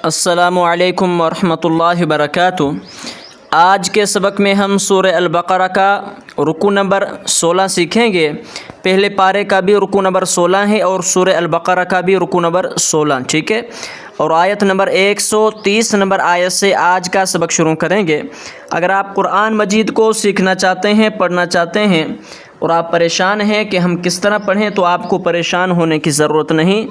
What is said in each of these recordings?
السلام علیکم ورحمۃ اللہ وبرکاتہ۔ آج کے سبق میں ہم سورہ البقرہ کا رکوع نمبر 16 سیکھیں گے۔ پہلے پارے کا بھی رکوع نمبر 16 ہے اور سورہ البقرہ کا بھی رکوع نمبر 16، ٹھیک ہے، اور آیت نمبر 130 نمبر آیت سے آج کا سبق شروع کریں گے۔ اگر آپ قرآن مجید کو سیکھنا چاہتے ہیں، پڑھنا چاہتے ہیں اور آپ پریشان ہیں کہ ہم کس طرح پڑھیں، تو آپ کو پریشان ہونے کی ضرورت نہیں۔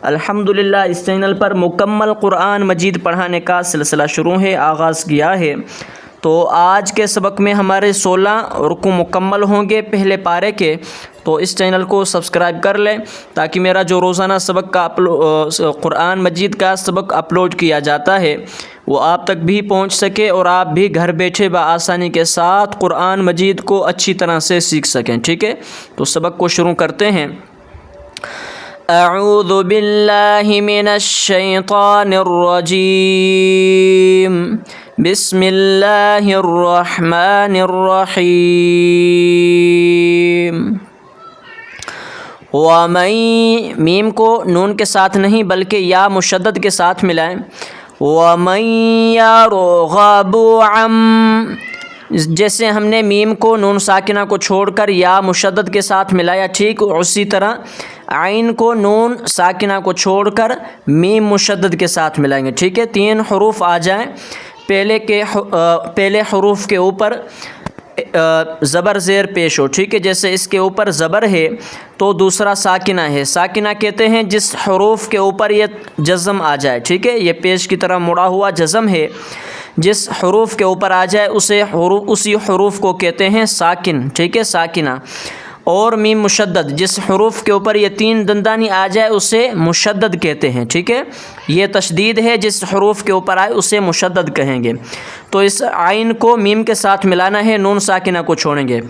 الحمدللہ اس چینل پر مکمل قرآن مجید پڑھانے کا سلسلہ شروع ہے، آغاز کیا ہے۔ تو آج کے سبق میں ہمارے 16 رکوع مکمل ہوں گے پہلے پارے کے، تو اس چینل کو سبسکرائب کر لیں تاکہ میرا جو روزانہ سبق کا قرآن مجید کا سبق اپلوڈ کیا جاتا ہے وہ آپ تک بھی پہنچ سکے اور آپ بھی گھر بیٹھے بآسانی کے ساتھ قرآن مجید کو اچھی طرح سے سیکھ سکیں، ٹھیک ہے۔ تو سبق کو شروع کرتے ہیں۔ اعوذ باللہ من الشیطان الرجیم، بسم اللہ الرحمن الرحیم۔ وَمَن، میم کو نون کے ساتھ نہیں بلکہ یا مشدد کے ساتھ ملائیں۔ وَمَن يَرْغَبُ عَن، جیسے ہم نے میم کو نون ساکنہ کو چھوڑ کر یا مشدد کے ساتھ ملایا، ٹھیک اسی طرح عین کو نون ساکنہ کو چھوڑ کر میم مشدد کے ساتھ ملائیں گے، ٹھیک ہے۔ 3 حروف آ جائیں، پہلے حروف کے اوپر زبر زیر پیش ہو، ٹھیک ہے، جیسے اس کے اوپر زبر ہے تو دوسرا ساکنہ ہے۔ ساکنہ کہتے ہیں جس حروف کے اوپر یہ جزم آ جائے، ٹھیک ہے، یہ پیش کی طرح مڑا ہوا جزم ہے، جس حروف کے اوپر آ جائے اسی حروف کو کہتے ہیں ساکن، ٹھیک ہے، ساکنہ۔ اور میم مشدد، جس حروف کے اوپر یہ 3 دندانی آ جائے اسے مشدد کہتے ہیں، ٹھیک ہے۔ یہ تشدید ہے، جس حروف کے اوپر آئے اسے مشدد کہیں گے۔ تو اس عین کو میم کے ساتھ ملانا ہے، نون ساکنہ کو چھوڑیں گے۔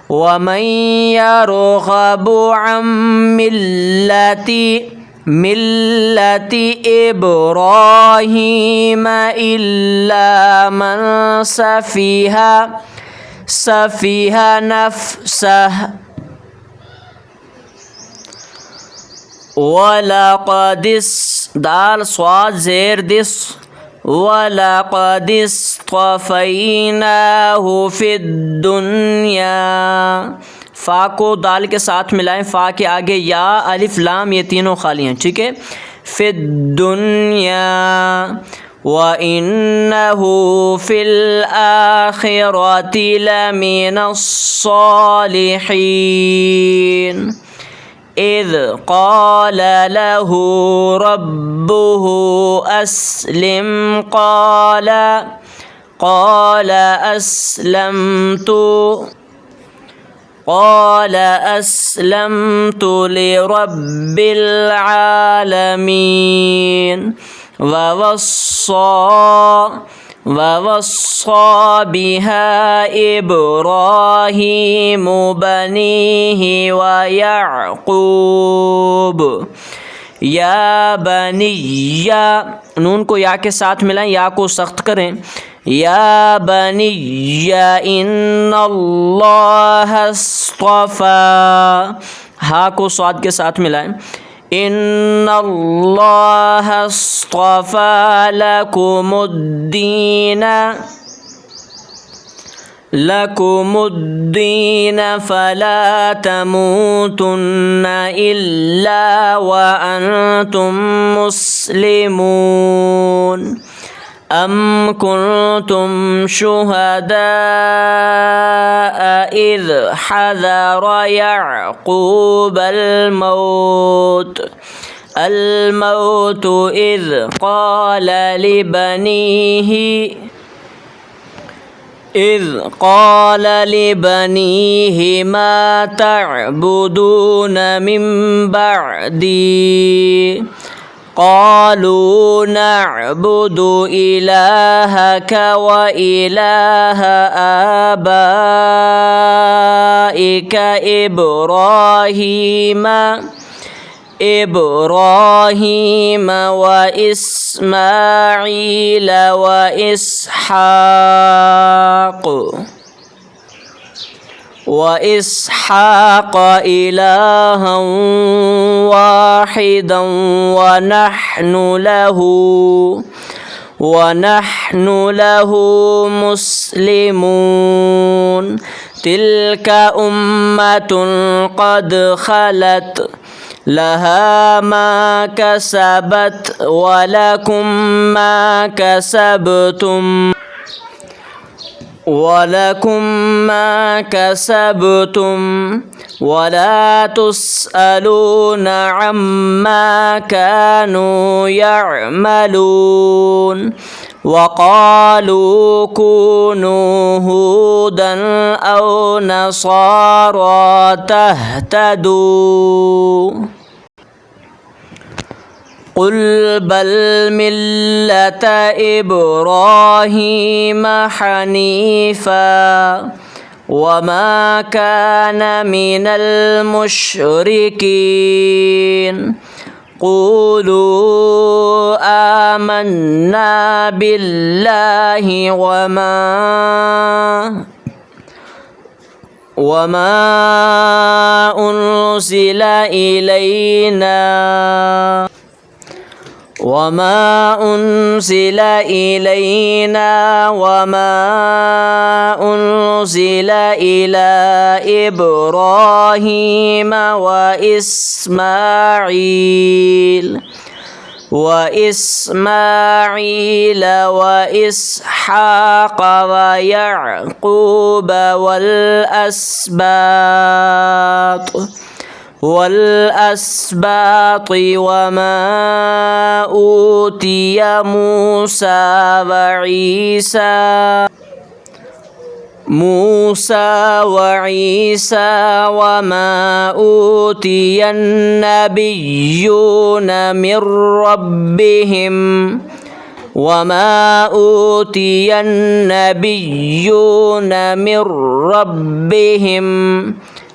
وَمَن يَرْغَبُ عَن مِلَّةِ إِبْرَاهِيمَ إِلَّا مَن سَفِهَ نَفْسَهُ وَلَقَدِ دال صاد زیر دس وَلَقَدِ اصْطَفَيْنَاهُ فِي الدُّنْيَا، فا کو دال کے ساتھ ملائیں، فا کے آگے یا الف لام یہ تینوں خالی ہیں، ٹھیک ہے۔ فِي الدُّنْيَا وَإِنَّهُ فِي الْآخِرَةِ لَمِنَ الصَّالِحِينَ اذ قال له ربه اسلم قال اسلمت لرب العالمين ووصى بها إبراهيم بنيه ويعقوب یا بنی، نون کو یا کے ساتھ ملائیں، یا کو سخت کریں، یا بنی ان اللہ اصطفیٰ، ہا کو صاد کے ساتھ ملائیں، ان اللہ اصطفیٰ لکم الدین فلا تموتن الا وانتم مسلمون ام کنتم شہداء اذ حضر یعقوب الموت اذ قال لبنيه ما تعبدون من بعدي قالوا نعبد إلهك وإله آبائك إبراهيم وإسماعيل وإسحاق وإسحاق إلها واحدا ونحن له مسلمون تلك أمة قد خلت لها ما كسبت ولكم ما كسبتم ولا تسألون عما كانوا يعملون وقالوا كونوا هودا أو نصارى تهتدوا قل بل ملة إبراهيم حنيفا وما كان من المشركين قولوا آمنا بالله وما أنزل إلينا وما أنزل إلى إبراهيم وإسماعيل وإسحاق ويعقوب والأسباط وما أوتي موسى وعيسى وما أوتي النبيون من ربهم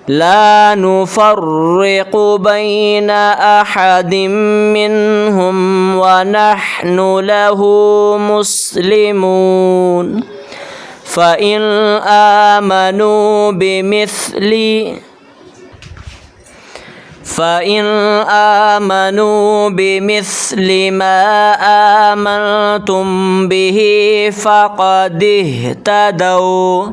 لا نفرق بين أحد منهم ونحن له مسلمون فإن آمنوا بمثل ما آمنتم به فقد اهتدوا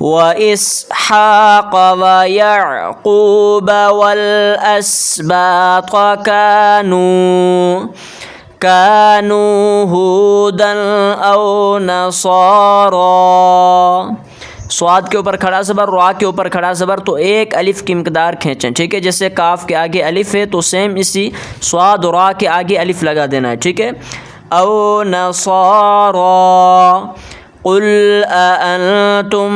وإسحاق ويعقوب والأسباط كانوا هودا أو نصارا. سواد کے اوپر کھڑا زبر، را کے اوپر کھڑا زبر، تو ایک الف کی مقدار کھینچیں، ٹھیک ہے. جیسے کاف کے آگے الف ہے تو سیم اسی سواد را کے آگے الف لگا دینا ہے، ٹھیک ہے. او نصارا قل أأنتم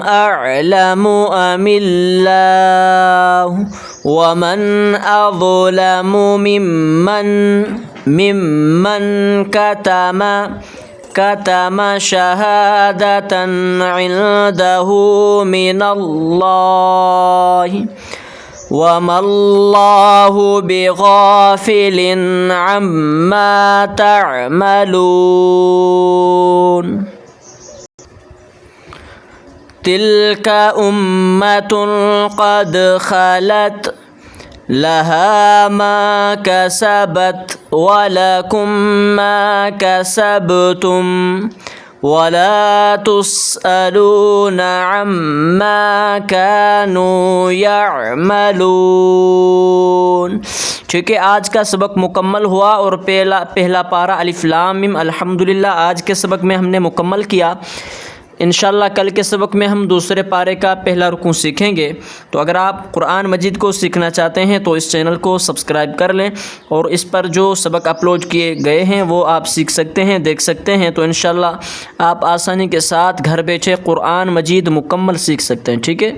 أعلم أم الله ومن أظلم ممن كتم شهادة عنده من الله وما الله بغافل عما تعملون. تلك أمة قد خلت لها ما كسبت ولكم ما كسبتم ولا تسألون عما كانوا يعملون. ٹھیک ہے، آج کا سبق مکمل ہوا اور پہلا پارہ الف لام میم الحمدللہ آج کے سبق میں ہم نے مکمل کیا. انشاءاللہ کل کے سبق میں ہم دوسرے پارے کا پہلا رکوع سیکھیں گے. تو اگر آپ قرآن مجید کو سیکھنا چاہتے ہیں تو اس چینل کو سبسکرائب کر لیں اور اس پر جو سبق اپلوڈ کیے گئے ہیں وہ آپ سیکھ سکتے ہیں، دیکھ سکتے ہیں. تو انشاءاللہ آپ آسانی کے ساتھ گھر بیٹھے قرآن مجید مکمل سیکھ سکتے ہیں. ٹھیک ہے.